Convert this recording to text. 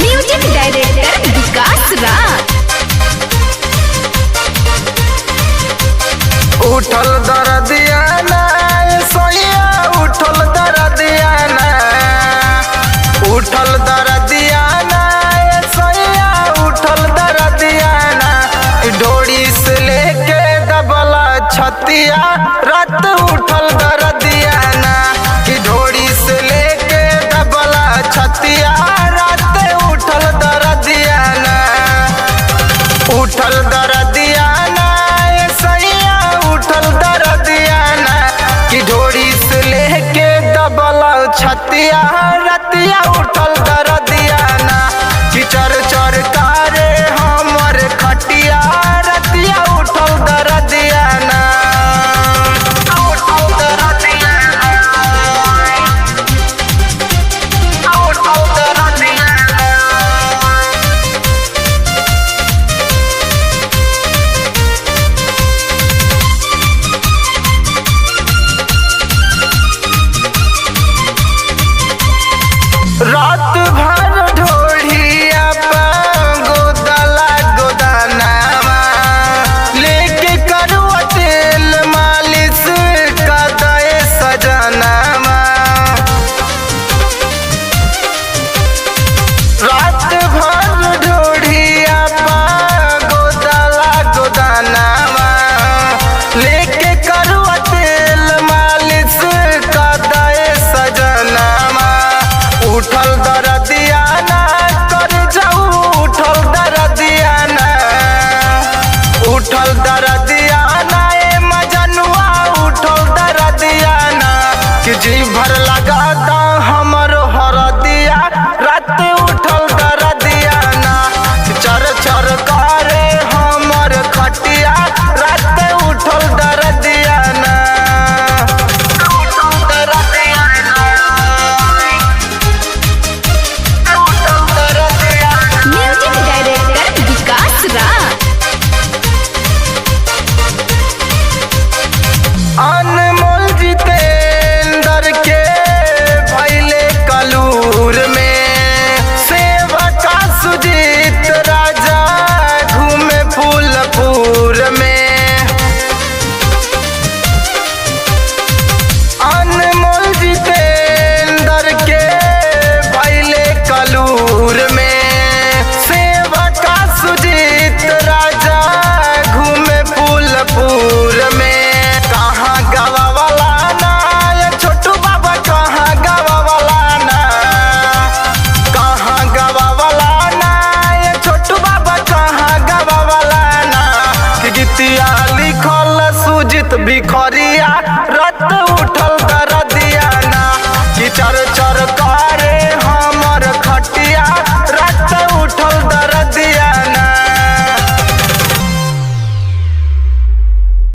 Music director विकास राज। उठल दरदिया ना सोया उठल दरदिया ना उठल दरदिया ना सोया उठल दरदिया ना डोरी से लेके दबला छतिया रात उठल दरदिया ना कि डोरी से लेके दबला छतिया रात उठल दरदिया ना उठल दरदिया ना सैया उठल दरदिया ना कि डोरी से लेके दबला छतिया रतिया उठल दरदिया ना कि चर चर कारे हमर खटिया रतिया उठल दरदिया ना उठल दरदिया उठल दरदिया रात भर ढोढ़िया गोदला गोदानावा लेके करुआ तेल मालिश का दे सजनावा रात भर ढोढ़िया गोदला गोदानावा लेके करुआ तेल मालिश का दे सजनावा उठल दरदिया ना कर जाऊ उठल दरदिया ना उठल दरदिया ना ए मजनुआ उठल दरदिया ना कि जी भर लगाता हमर हरदिया रात उठल दरदिया ना चर चर करे हमर खटिया रात उठल दरदिया ना उठल दरदिया ना म्यूजिक डायरेक्टर विकास राज। अनमोल जितेंद्र के भैले कलूर में सेवका सुजीत राजा घूमे फूलपुर में अनमोल जितेंद्र के भैले कलूर में सेवका सुजीत राजा घूमे फूलपुर में कहाँ गवा वाला ना ये छोटू बाबा कहाँ गवा वाला ना कहाँ गवा वाला ना ये छोटू बाबा कहाँ गवा वाला ना कि गीतिया लिखल सुजीत भिखरिया